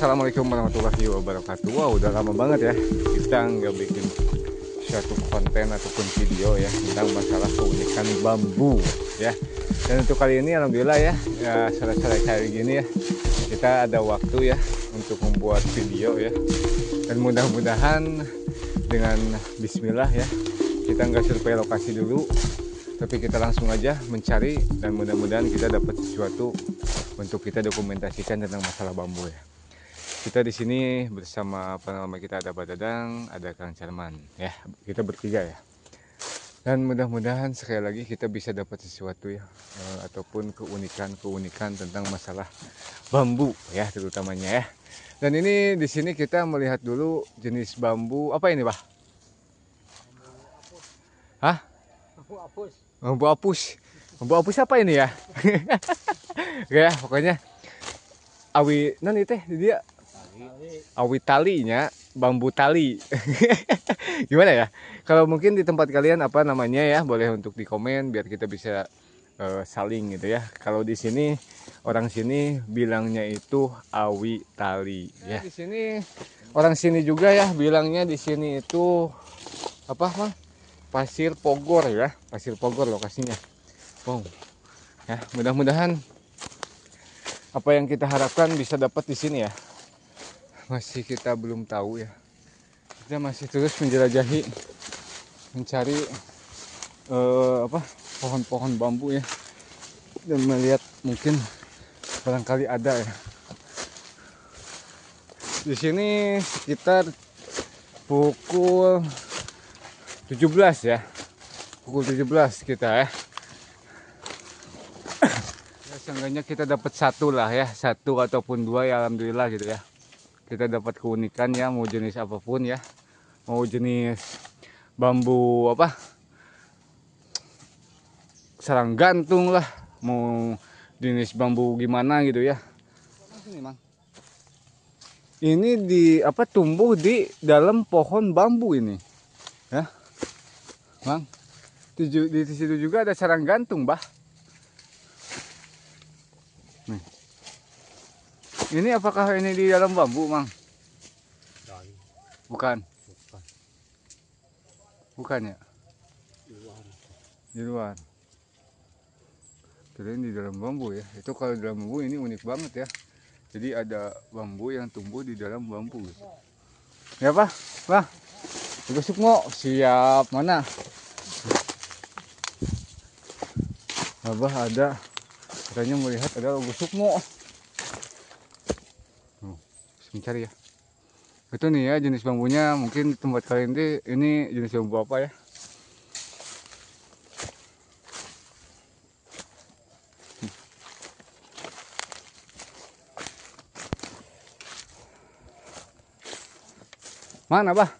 Assalamualaikum warahmatullahi wabarakatuh. Wah, udah lama banget ya kita nggak bikin suatu konten ataupun video ya tentang masalah keunikan bambu ya. Dan untuk kali ini alhamdulillah ya, sore-sore kayak gini ya kita ada waktu ya untuk membuat video ya. Dan mudah-mudahan dengan bismillah ya, kita nggak survei lokasi dulu, tapi kita langsung aja mencari dan mudah-mudahan kita dapat sesuatu untuk kita dokumentasikan tentang masalah bambu ya. Kita di sini bersama kita, ada Pak Dadang, ada Kang Charman ya, kita bertiga ya. Dan mudah-mudahan sekali lagi kita bisa dapat sesuatu ya, ataupun keunikan tentang masalah bambu ya terutamanya ya. Dan ini di sini kita melihat dulu jenis bambu apa ini, Pak? Hah? Bambu apus. Bambu apus. Bambu apus apa ini ya? Ya, pokoknya awi non itu dia awi talinya, bambu tali. Gimana ya? Kalau mungkin di tempat kalian apa namanya ya, boleh untuk di komen biar kita bisa saling gitu ya. Kalau di sini orang sini bilangnya itu awi tali ya. Di sini orang sini juga ya bilangnya di sini itu apa, Mang? Pasir Pogor ya, Pasir Pogor lokasinya. Wow. Ya, mudah-mudahan apa yang kita harapkan bisa dapat di sini ya. Masih kita belum tahu ya. Kita masih terus menjelajahi, mencari pohon-pohon bambu ya, dan melihat mungkin barangkali ada ya. Di sini sekitar pukul 17 ya. Pukul 17 kita ya. Ya seenggaknya kita dapat satu lah ya, satu ataupun dua ya alhamdulillah gitu ya. Kita dapat keunikan ya, mau jenis apapun ya, mau jenis bambu apa, sarang gantung lah, mau jenis bambu gimana gitu ya. Ini, Mang. Ini di apa, tumbuh di dalam pohon bambu ini ya, Mang. Di situ juga ada sarang gantung, Bah. Nih. Ini apakah ini di dalam bambu, Mang? Bukan. Bukan ya? Di luar. Kirain di dalam bambu ya. Itu kalau di dalam bambu ini unik banget ya. Jadi ada bambu yang tumbuh di dalam bambu. Ya, Pak? Pak? Juga Sukmo. Siap. Mana? Abah ada. Katanya melihat ada logo Sukmo. Mencari ya. Itu nih ya jenis bambunya, mungkin tempat kalian ini jenis bambu apa ya. Mana, Bah?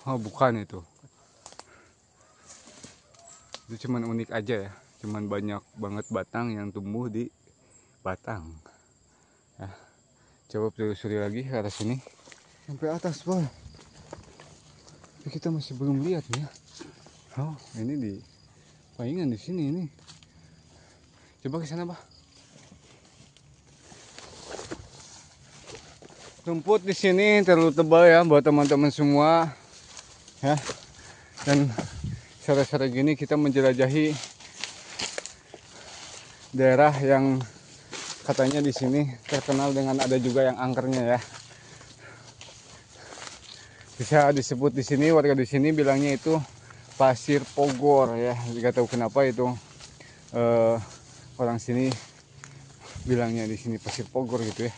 Oh, bukan itu. Itu cuman unik aja ya. Cuman banyak banget batang yang tumbuh di batang. Ya. Coba telusuri lagi ke arah sini sampai atas, Boy. Tapi kita masih belum lihat ya. Oh, ini di palingan di sini ini. Coba ke sana, Bah. Rumput di sini terlalu tebal ya buat teman-teman semua. Ya. Dan sore-sore gini kita menjelajahi daerah yang katanya di sini terkenal dengan ada juga yang angkernya ya. Bisa disebut di sini, warga di sini bilangnya itu Pasir Pogor ya. Tidak tahu kenapa itu orang sini bilangnya di sini Pasir Pogor gitu ya.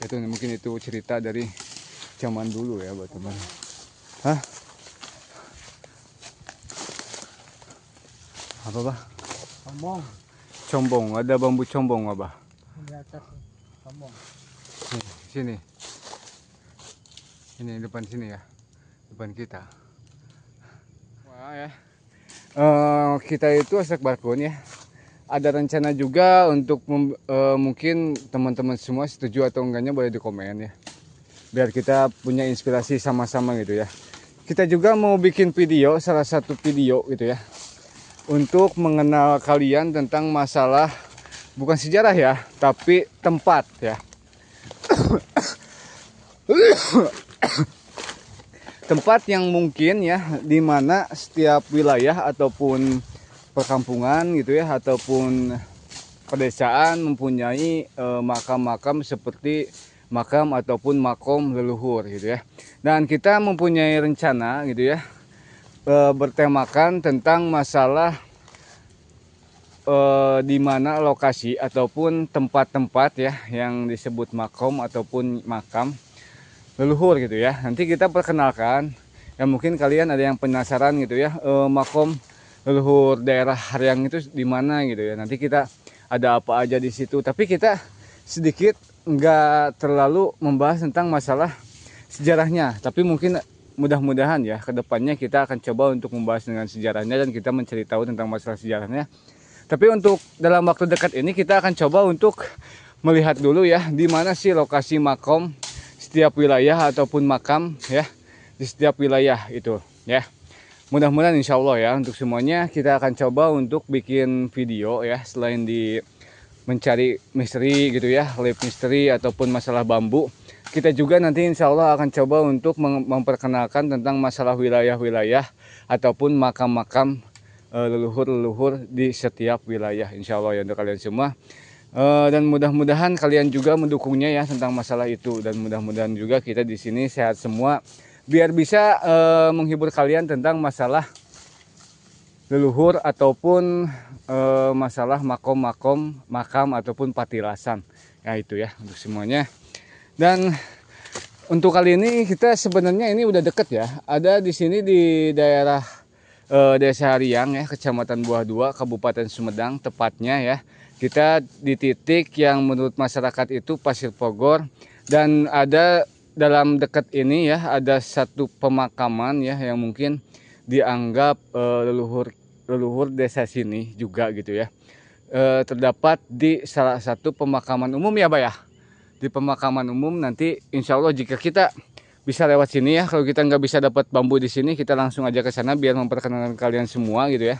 Itu mungkin itu cerita dari zaman dulu ya buat teman. Hah? Apa, Bah? Combong. Combong, ada bambu combong, Abah. Di atas combong. Sini. Ini depan sini ya. Depan kita. Wah ya. Kita itu asak balkon ya. Ada rencana juga untuk mungkin teman-teman semua setuju atau enggaknya boleh di komen ya. Biar kita punya inspirasi sama-sama gitu ya. Kita juga mau bikin video, salah satu video gitu ya. Untuk mengenal kalian tentang masalah bukan sejarah ya, tapi tempat ya. tempat yang mungkin ya, di mana setiap wilayah ataupun perkampungan gitu ya, ataupun pedesaan mempunyai makam-makam seperti makam ataupun makom leluhur gitu ya. Dan kita mempunyai rencana gitu ya, bertemakan tentang masalah di mana lokasi ataupun tempat-tempat ya yang disebut makom ataupun makam leluhur gitu ya. Nanti kita perkenalkan ya, mungkin kalian ada yang penasaran gitu ya, makom leluhur daerah Haryang itu di mana gitu ya. Nanti kita ada apa aja di situ, tapi kita sedikit nggak terlalu membahas tentang masalah sejarahnya, tapi mungkin mudah-mudahan ya kedepannya kita akan coba untuk membahas dengan sejarahnya dan kita mencari tahu tentang masalah sejarahnya. Tapi untuk dalam waktu dekat ini kita akan coba untuk melihat dulu ya, di mana sih lokasi makom setiap wilayah ataupun makam ya di setiap wilayah itu ya. Mudah-mudahan insya Allah ya, untuk semuanya kita akan coba untuk bikin video ya, selain di mencari misteri gitu ya, live misteri ataupun masalah bambu, kita juga nanti insya Allah akan coba untuk memperkenalkan tentang masalah wilayah-wilayah ataupun makam-makam leluhur-leluhur di setiap wilayah insya Allah ya untuk kalian semua. Dan mudah-mudahan kalian juga mendukungnya ya tentang masalah itu, dan mudah-mudahan juga kita di sini sehat semua biar bisa menghibur kalian tentang masalah leluhur ataupun masalah makom-makom, makam ataupun patilasan ya, itu ya untuk semuanya. Dan untuk kali ini kita sebenarnya ini udah deket ya, ada di sini di daerah Desa Haryang ya, Kecamatan Buah 2, Kabupaten Sumedang tepatnya ya. Kita di titik yang menurut masyarakat itu Pasir Pogor, dan ada dalam dekat ini ya ada satu pemakaman ya yang mungkin dianggap leluhur desa sini juga gitu ya. Terdapat di salah satu pemakaman umum ya Pak ya. Di pemakaman umum nanti insya Allah jika kita bisa lewat sini ya, kalau kita nggak bisa dapat bambu di sini kita langsung aja ke sana biar memperkenalkan kalian semua gitu ya.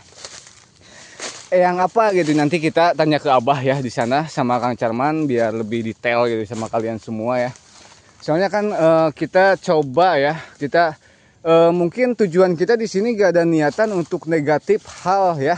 Yang apa gitu nanti kita tanya ke Abah ya di sana sama Kang Carman biar lebih detail gitu sama kalian semua ya. Soalnya kan kita coba ya, kita mungkin tujuan kita di sini gak ada niatan untuk negatif hal ya,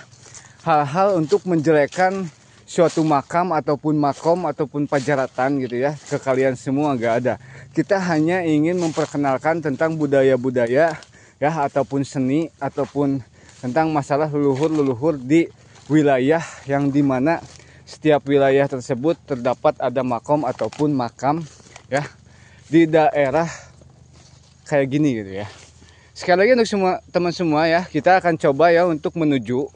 hal-hal untuk menjelekkan suatu makam ataupun makom ataupun pajaratan gitu ya ke kalian semua, gak ada. Kita hanya ingin memperkenalkan tentang budaya-budaya ya ataupun seni ataupun tentang masalah leluhur-leluhur di wilayah yang dimana setiap wilayah tersebut terdapat ada makom ataupun makam ya di daerah kayak gini gitu ya. Sekali lagi untuk semua teman semua ya, kita akan coba ya untuk menuju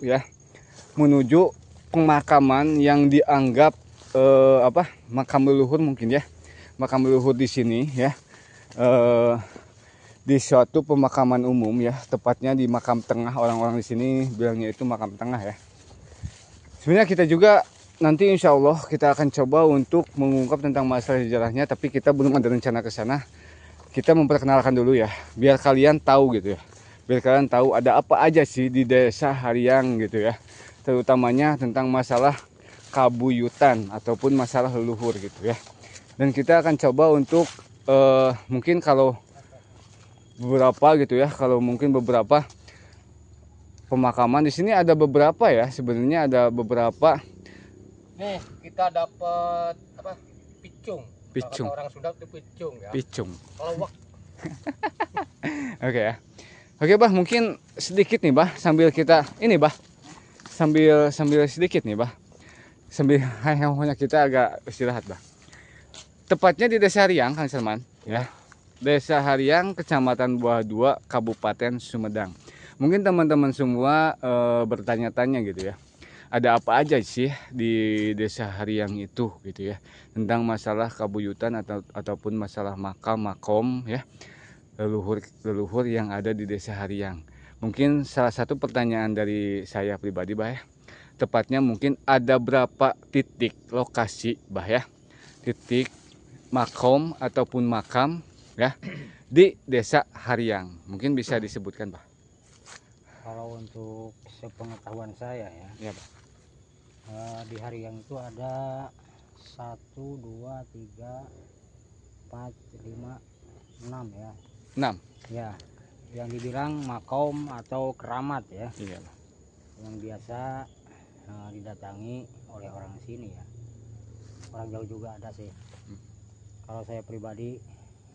pemakaman yang dianggap makam leluhur mungkin ya, makam leluhur di sini ya, di suatu pemakaman umum ya, tepatnya di makam tengah, orang-orang di sini bilangnya itu makam tengah ya. Sebenarnya kita juga nanti insya Allah kita akan coba untuk mengungkap tentang masalah sejarahnya, tapi kita belum ada rencana ke sana. Kita memperkenalkan dulu ya, biar kalian tahu gitu ya, biar kalian tahu ada apa aja sih di Desa Haryang gitu ya, terutamanya tentang masalah kabuyutan ataupun masalah leluhur gitu ya. Dan kita akan coba untuk mungkin kalau beberapa gitu ya, kalau mungkin beberapa pemakaman di sini ada beberapa ya, sebenarnya ada beberapa. Nih kita dapat apa? Picung. Picung. Kata orang Sunda itu picung ya. Picung. Lawak. Oke ya. Oke Bah, mungkin sedikit nih Bah sambil kita ini Bah. Sambil sedikit nih Bah. Sambil hanya kita agak istirahat Bah. Tepatnya di Desa Haryang Kang Salman ya. Desa Haryang, Kecamatan Buah 2, Kabupaten Sumedang. Mungkin teman-teman semua bertanya-tanya gitu ya, ada apa aja sih di Desa Haryang itu gitu ya, tentang masalah kabuyutan ataupun masalah makam makom ya, leluhur yang ada di Desa Haryang. Mungkin salah satu pertanyaan dari saya pribadi Bah ya, tepatnya mungkin ada berapa titik lokasi Bah ya, titik makom ataupun makam ya di Desa Haryang, mungkin bisa disebutkan Bah. Kalau untuk sepengetahuan saya ya, Ya Pak. Di Haryang itu ada 1, 2, 3, 4, 5, 6 ya. 6. Ya, yang dibilang makom atau keramat ya. Iya. Yang biasa didatangi oleh orang sini ya. Orang jauh juga ada sih. Kalau saya pribadi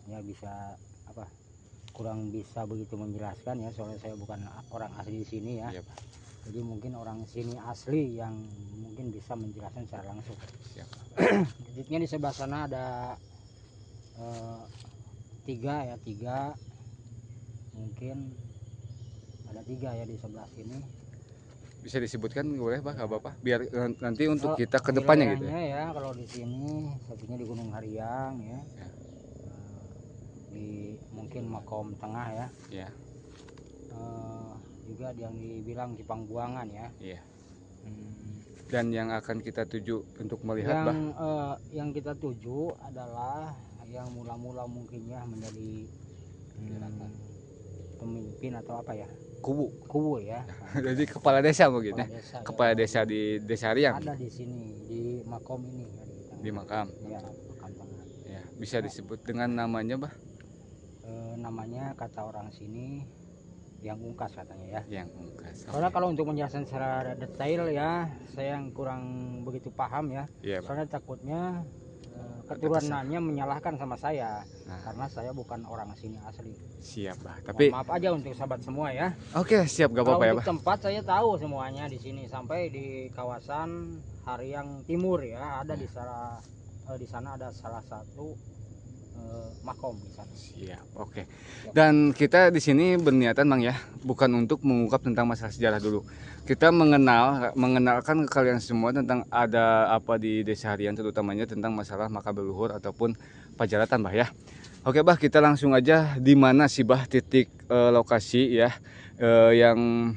ya bisa apa? Kurang bisa begitu menjelaskan ya, soalnya saya bukan orang asli di sini ya. Iya, Pak. Jadi mungkin orang sini asli yang mungkin bisa menjelaskan secara langsung. Siap. Titiknya di sebelah sana ada 3 ya, 3 mungkin ada 3 ya di sebelah sini. Bisa disebutkan boleh Pak, nggak apa-apa? Biar nanti untuk kita ke depannya gitu ya. Ya, kalau di sini satunya di Gunung Hariang ya. Ya. Di mungkin Makom Tengah ya. Iya. Juga yang dibilang Cipang Buangan ya. Iya. Dan yang akan kita tuju untuk melihat yang kita tuju adalah yang mula-mula mungkinnya menjadi pemimpin atau apa ya, kubu ya. Jadi kepala desa mungkin ya. Desa, Kepala desa di Desa Hariang. ada di sini di Makom ini ya, Di makam. ya, Makam Tengah Ya, bisa disebut dengan namanya Bah? namanya kata orang sini yang ungkas katanya ya. Yang ungkas. Soalnya kalau untuk menjelaskan secara detail ya saya yang kurang begitu paham ya. Iya, Pak. Soalnya takutnya keturunannya menyalahkan sama saya. Nah. Karena saya bukan orang sini asli. Siap Bah. Tapi maaf aja untuk sahabat semua ya. Oke, siap, gak Kalau apa-apa ya untuk Bah. tempat saya tahu semuanya di sini sampai di kawasan Hariang Timur ya, ada di sana ada salah satu makom di sana. Siap, oke. Dan kita di sini berniatan Bang ya, bukan untuk mengungkap tentang masalah sejarah dulu. Kita mengenalkan ke kalian semua tentang ada apa di Desa Hariang, terutamanya tentang masalah makam leluhur ataupun pajaratan Bah ya. Oke Bah, kita langsung aja di mana sih Bah titik lokasi ya yang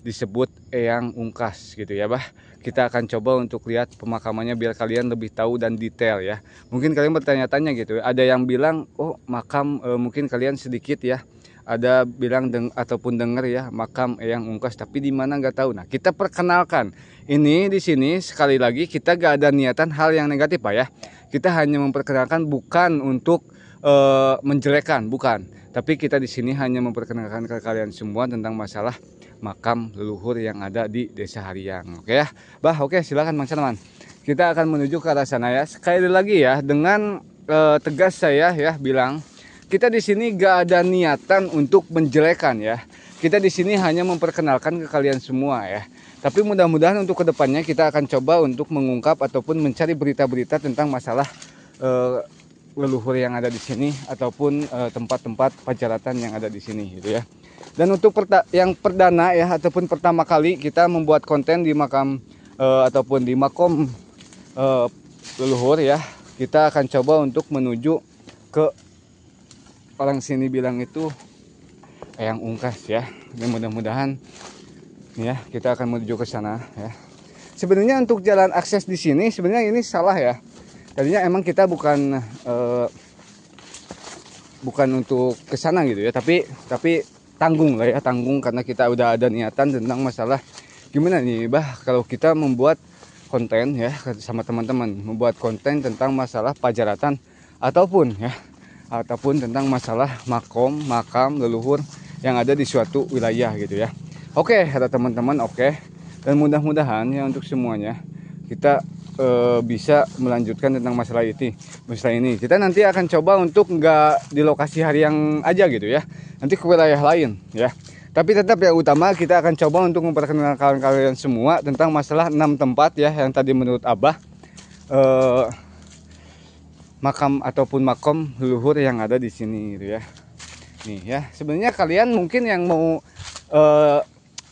disebut Eyang Ungkas gitu ya Bah. Kita akan coba untuk lihat pemakamannya biar kalian lebih tahu dan detail ya. Mungkin kalian bertanya-tanya gitu. Ada yang bilang, oh makam mungkin kalian sedikit ya. Ada bilang ataupun dengar ya makam Eyang Ungkas, tapi di mana nggak tahu. Nah kita perkenalkan. Ini di sini sekali lagi kita gak ada niatan hal yang negatif Pak ya. Kita hanya memperkenalkan, bukan untuk menjelekan, bukan. Tapi kita di sini hanya memperkenalkan ke kalian semua tentang masalah makam leluhur yang ada di Desa Hariang. Oke ya, Bah. Oke, silakan Bang Sarman. Kita akan menuju ke arah sana ya. Sekali lagi ya, dengan tegas saya ya bilang, kita di sini gak ada niatan untuk menjelekan ya. Kita di sini hanya memperkenalkan ke kalian semua ya. Tapi mudah-mudahan untuk kedepannya kita akan coba untuk mengungkap ataupun mencari berita-berita tentang masalah leluhur yang ada di sini ataupun tempat-tempat pajaratan yang ada di sini gitu ya. Dan untuk yang perdana ya ataupun pertama kali kita membuat konten di makam ataupun di makom leluhur ya, kita akan coba untuk menuju ke orang sini bilang itu Eyang Ungkas ya. Dan mudah-mudahan ya kita akan menuju ke sana ya. Sebenarnya untuk jalan akses di sini sebenarnya ini salah ya. Tadinya emang kita bukan untuk ke sana gitu ya, tapi tanggung lah ya, tanggung karena kita udah ada niatan tentang masalah gimana nih Bah kalau kita membuat konten ya sama teman-teman, membuat konten tentang masalah pajaratan ataupun tentang masalah makam leluhur yang ada di suatu wilayah gitu ya. Oke, kata teman-teman, oke. Dan mudah-mudahan ya untuk semuanya kita bisa melanjutkan tentang masalah ini. Kita nanti akan coba untuk nggak di lokasi Hariang aja gitu ya, nanti ke wilayah lain ya. Tapi tetap yang utama kita akan coba untuk memperkenalkan kalian semua tentang masalah 6 tempat ya yang tadi menurut Abah makam ataupun makom leluhur yang ada di sini gitu ya. Nih ya, sebenarnya kalian mungkin yang mau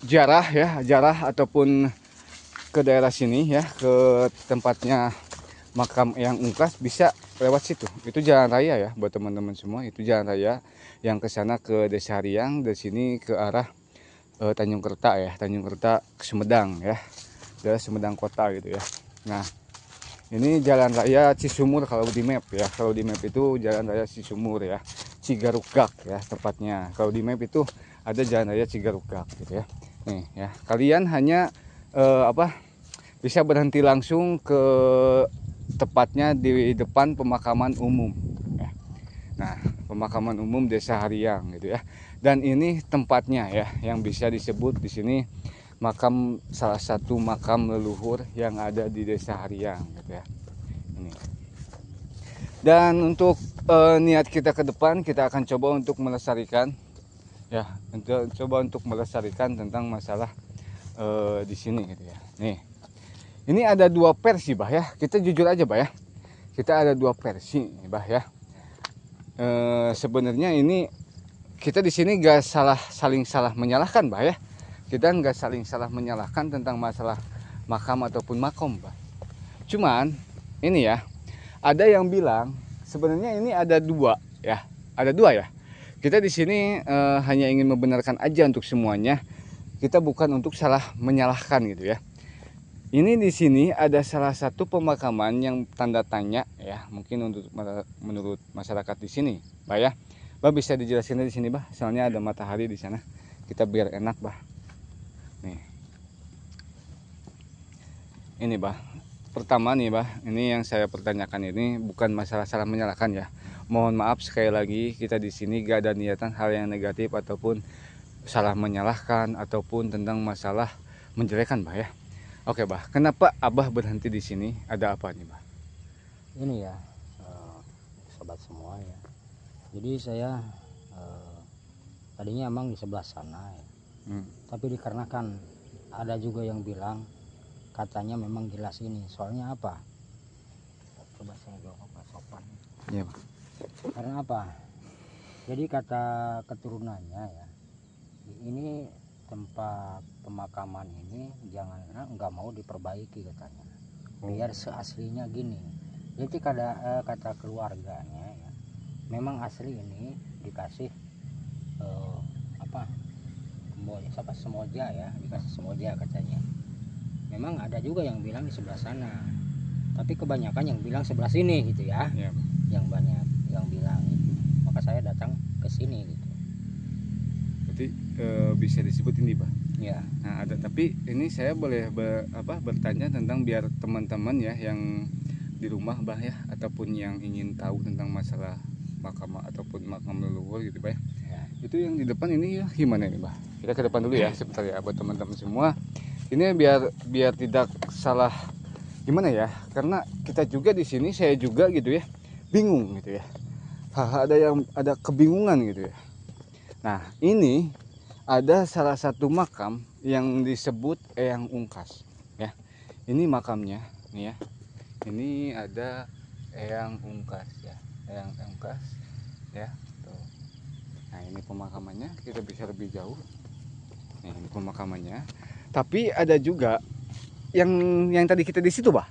jarah ataupun ke daerah sini ya, ke tempatnya makam Eyang Ungkas bisa lewat situ. Itu jalan raya ya buat teman-teman semua, itu jalan raya yang ke sana ke Desa Hariang, dari sini ke arah Tanjung Kerta ya, Tanjung Kerta ke Sumedang ya. Daerah Sumedang kota gitu ya. Nah, ini jalan raya Cisumur kalau di map ya. Kalau di map itu jalan raya Cisumur ya. Cigarugak ya tepatnya. Kalau di map itu ada jalan raya Cigarugak gitu ya. Nih ya, kalian hanya bisa berhenti langsung ke tepatnya di depan pemakaman umum ya. pemakaman umum Desa Hariang gitu ya. Dan ini tempatnya ya yang bisa disebut di sini salah satu makam leluhur yang ada di Desa Hariang gitu ya. Ini. Dan untuk niat kita ke depan, kita akan coba untuk melestarikan ya, coba untuk melestarikan tentang masalah di sini gitu ya. Nih. Ini ada dua versi, Bah ya. Kita jujur aja, Bah ya. Kita ada dua versi, Bah ya. Sebenarnya ini kita di sini gak saling salah menyalahkan, Bah ya. Kita nggak saling salah menyalahkan tentang masalah makam ataupun makom, Bah. Cuman ini ya, ada yang bilang sebenarnya ini ada dua ya. Ada dua ya. Kita di sini hanya ingin membenarkan aja untuk semuanya. Kita bukan untuk salah menyalahkan gitu ya. Ini di sini ada salah satu pemakaman yang tanda tanya ya, mungkin menurut masyarakat di sini, Bah ya. Bah bisa dijelasin di sini, Bah. Soalnya ada matahari di sana. Kita biar enak, Bah. Nih. Ini, Bah. Pertama nih, Bah. Ini yang saya pertanyakan ini bukan masalah salah menyalahkan ya. Mohon maaf sekali lagi, kita di sini gak ada niatan hal yang negatif ataupun salah menyalahkan ataupun tentang masalah menjelekan, Bah ya. Oke, Bah, kenapa Abah berhenti di sini? Ada apa nih, Bah? Ini ya, sobat semua ya. Jadi saya tadinya emang di sebelah sana ya. Tapi dikarenakan ada juga yang bilang katanya memang jelas ini. Soalnya apa? Coba saya jawab apa sopan. Iya, Bah. Karena apa? Jadi kata keturunannya ya, ini tempat pemakaman ini jangan nggak mau diperbaiki katanya, biar seaslinya gini. Jadi kata keluarganya ya, memang asli ini dikasih semoja ya, dikasih semoja katanya. Memang ada juga yang bilang di sebelah sana, tapi kebanyakan yang bilang sebelah sini gitu ya, yang banyak yang bilang itu. Maka saya datang ke sini gitu. Berarti bisa disebut ini, Bah. Ya. Nah, tapi ini saya boleh bertanya tentang biar teman-teman ya yang di rumah, Bah ya, ataupun yang ingin tahu tentang masalah makam ataupun makam leluhur gitu, Bah ya. Itu yang di depan ini ya gimana nih, Bah? Kita ke depan dulu ya sebentar ya buat teman-teman semua. Ini biar tidak salah gimana ya? Karena kita juga di sini, saya juga gitu ya, bingung gitu ya. Ada kebingungan gitu ya. Nah, ini ada salah satu makam yang disebut Eyang Ungkas ya. Ini makamnya nih ya. Ini ada Eyang Ungkas ya. Eyang Ungkas ya. Tuh. Nah, ini pemakamannya, kita bisa lebih jauh. Nih, ini pemakamannya. Tapi ada juga yang tadi kita di situ, Bah.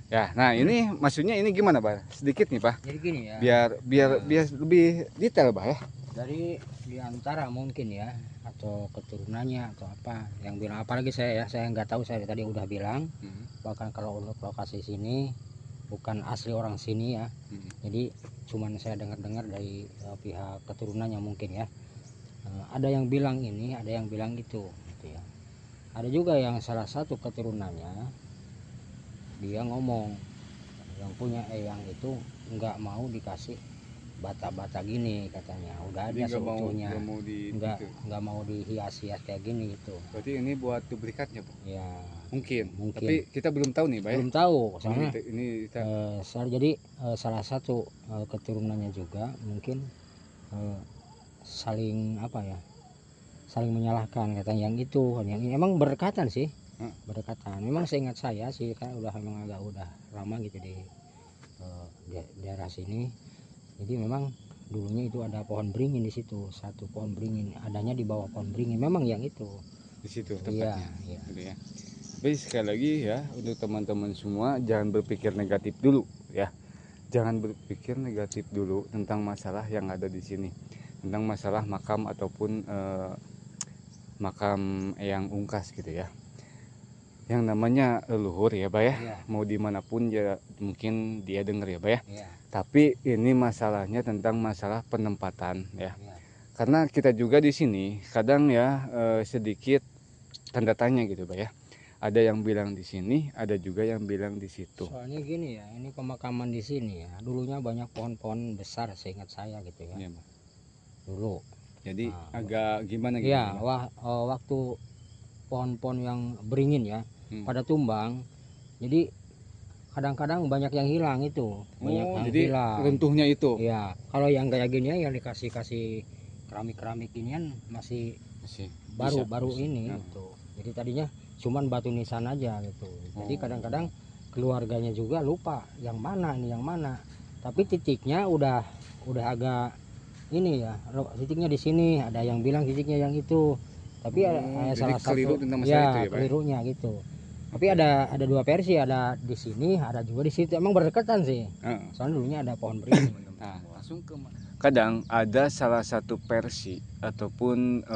Ya, nah ini maksudnya ini gimana, Bah? Sedikit nih, Pak. Jadi gini ya. Biar lebih detail, Bah ya. Dari diantara mungkin ya, atau keturunannya atau apa yang bilang, apalagi saya nggak tahu, saya tadi udah bilang bahkan kalau untuk lokasi sini bukan asli orang sini ya. Jadi cuman saya dengar dari pihak keturunannya mungkin ya. Ada yang bilang ini, ada yang bilang itu gitu ya. Ada juga yang salah satu keturunannya dia ngomong yang punya eyang itu nggak mau dikasih bata-bata gini katanya, udah ada seutuhnya, nggak mau dihias-hias kayak gini gitu. Berarti ini buat duplikatnya, Bu? Ya mungkin. Tapi kita belum tahu nih, Pak. Belum tahu soalnya jadi salah satu keturunannya juga mungkin saling saling menyalahkan katanya yang itu, yang ini emang berdekatan sih. Berdekatan. Memang seingat saya sih kan udah lama gitu di daerah sini. Jadi memang dulunya itu ada pohon beringin di situ, satu pohon beringin, adanya di bawah pohon beringin. Memang yang itu di situ tempatnya. Iya. Gitu ya. Tapi sekali lagi ya, untuk teman-teman semua jangan berpikir negatif dulu ya. Jangan berpikir negatif dulu tentang masalah yang ada di sini. Tentang masalah makam ataupun makam Eyang Ungkas gitu ya. Yang namanya leluhur ya, Bah ya. Mau dimanapun ya mungkin dia dengar ya, Bah ya. Tapi ini masalahnya tentang masalah penempatan ya. Karena kita juga di sini kadang ya sedikit tanda tanya gitu, Bah ya. Ada yang bilang di sini, ada juga yang bilang di situ. Soalnya gini ya, ini pemakaman di sini ya. Dulunya banyak pohon-pohon besar seingat saya gitu ya. dulu. Jadi Nah, agak gimana gitu? Iya, waktu pohon-pohon yang beringin ya pada tumbang, jadi kadang-kadang banyak yang hilang itu, banyak yang jadi hilang. runtuhnya itu Iya, kalau yang kayak gini yang dikasih keramik ginian masih masih baru bisa. ini Nah. gitu. Jadi tadinya cuman batu nisan aja gitu. Jadi kadang-kadang keluarganya juga lupa yang mana ini yang mana. Tapi titiknya udah agak ini ya, titiknya di sini, ada yang bilang titiknya yang itu. Tapi ada jadi salah keliru satu tentang masalah itu ya, Pak? kelirunya gitu. Tapi ada dua versi, ada di sini, ada juga di situ. Emang berdekatan sih. Soalnya dulunya ada pohon beringin. Nah, langsung ke kadang ada salah satu versi ataupun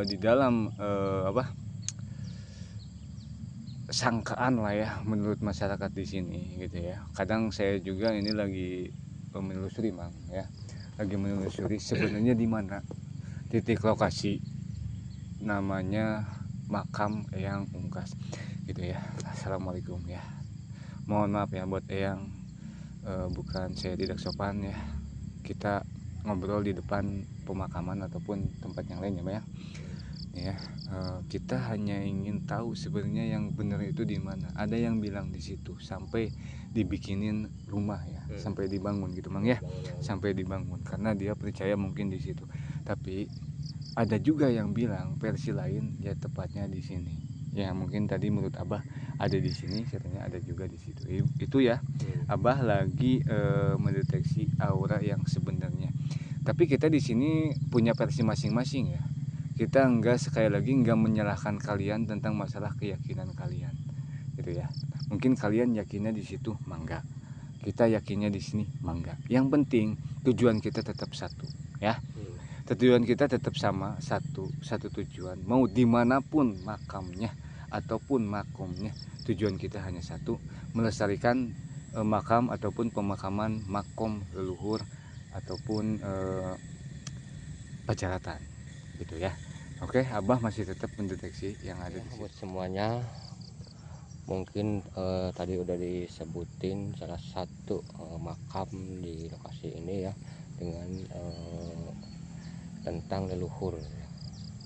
di dalam sangkaan lah ya menurut masyarakat di sini gitu ya. Kadang saya juga ini lagi menelusuri Mang ya. Lagi menelusuri sebenarnya di mana titik lokasi namanya makam Eyang Ungkas gitu ya. Assalamualaikum ya. Mohon maaf ya buat Eyang, bukan saya tidak sopan ya. Kita ngobrol di depan pemakaman ataupun tempat yang lain ya Pak ya. Kita hanya ingin tahu sebenarnya yang benar itu di mana. Ada yang bilang di situ sampai dibikinin rumah ya, sampai dibangun gitu Mang ya, sampai dibangun karena dia percaya mungkin di situ. Tapi ada juga yang bilang versi lain ya tepatnya di sini. Ya mungkin tadi menurut Abah ada di sini, katanya ada juga di situ. Itu ya, Abah lagi mendeteksi aura yang sebenarnya. Tapi kita di sini punya versi masing-masing ya. Kita sekali lagi enggak menyalahkan kalian tentang masalah keyakinan kalian, gitu ya. Mungkin kalian yakinnya di situ, mangga. Kita yakinnya di sini, mangga. Yang penting tujuan kita tetap satu, ya. Tujuan kita tetap sama, satu tujuan. Mau dimanapun makamnya ataupun makomnya, tujuan kita hanya satu, melestarikan makam ataupun pemakaman makom leluhur ataupun pajaratan, gitu ya. Oke, Abah masih tetap mendeteksi yang ada di buat semuanya. Mungkin tadi udah disebutin salah satu makam di lokasi ini ya, dengan tentang leluhur.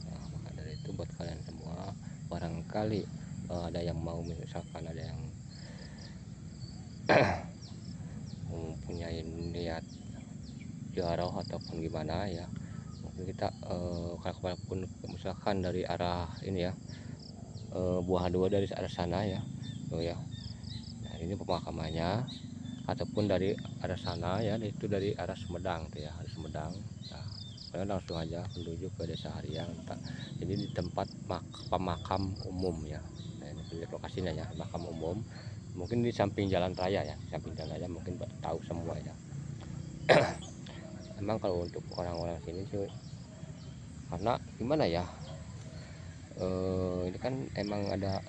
Nah, maka dari itu buat kalian semua, barangkali ada yang mau, misalkan ada yang mempunyai niat ziarah ataupun gimana ya, mungkin kita kalaupun misalkan dari arah ini ya, buah dua dari arah sana ya, ya. Nah, ini pemakamannya, ataupun dari arah sana ya, itu dari arah Sumedang tuh ya, arah Sumedang. Nah, kalian langsung aja menuju ke Desa Haryang. Jadi di tempat pemakam umum ya. Nah, ini lokasinya ya, makam umum. Mungkin di samping jalan raya ya, samping jalan raya, mungkin tahu semua ya. Emang kalau untuk orang-orang sini sih, karena gimana ya, ini kan emang ada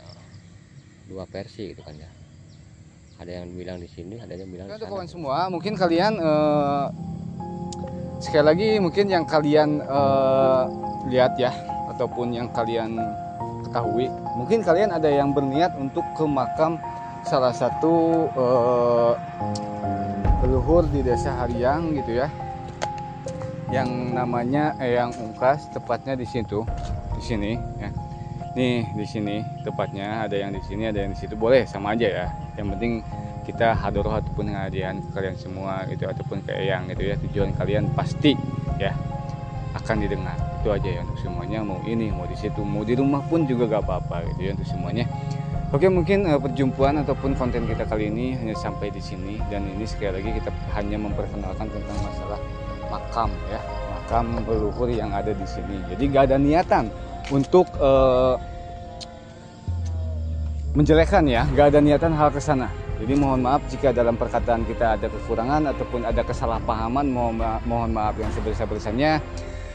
dua versi gitu kan ya. Ada yang bilang di sini, ada yang bilang di sana. kawan semua, mungkin kalian sekali lagi mungkin yang kalian lihat ya, ataupun yang kalian ketahui, mungkin kalian ada yang berniat untuk ke makam salah satu leluhur di Desa Haryang gitu ya, yang namanya Eyang Ungkas, tepatnya di situ, di sini ya. Nih di sini tepatnya, ada yang di sini, ada yang di situ, boleh sama aja ya. Yang penting kita hadoroh ataupun ngadian ke kalian semua gitu, ataupun ke Eyang gitu ya. Tujuan kalian pasti ya akan didengar. Itu aja ya untuk semuanya. Mau ini, mau di situ, mau di rumah pun juga gak apa-apa gitu ya untuk semuanya. Oke, mungkin perjumpaan ataupun konten kita kali ini hanya sampai di sini, dan ini sekali lagi kita hanya memperkenalkan tentang masalah makam ya, makam leluhur yang ada di sini. Jadi gak ada niatan untuk menjelekkan ya, gak ada niatan hal ke sana. Jadi mohon maaf jika dalam perkataan kita ada kekurangan ataupun ada kesalahpahaman, mohon maaf yang sebesar-besarnya.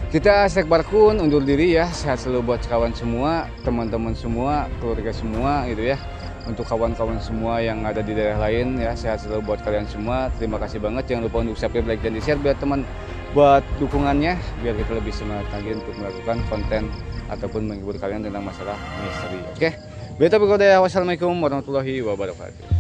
Kita Sekbarkun undur diri ya, sehat selalu buat kawan semua, teman-teman semua, keluarga semua gitu ya. Untuk kawan-kawan semua yang ada di daerah lain ya, sehat selalu buat kalian semua. Terima kasih banget, jangan lupa untuk subscribe, like, dan di-share biar teman, buat dukungannya, biar kita lebih semangat lagi untuk melakukan konten ataupun menghibur kalian tentang masalah misteri. Oke, beta berkodaya, wassalamualaikum warahmatullahi wabarakatuh.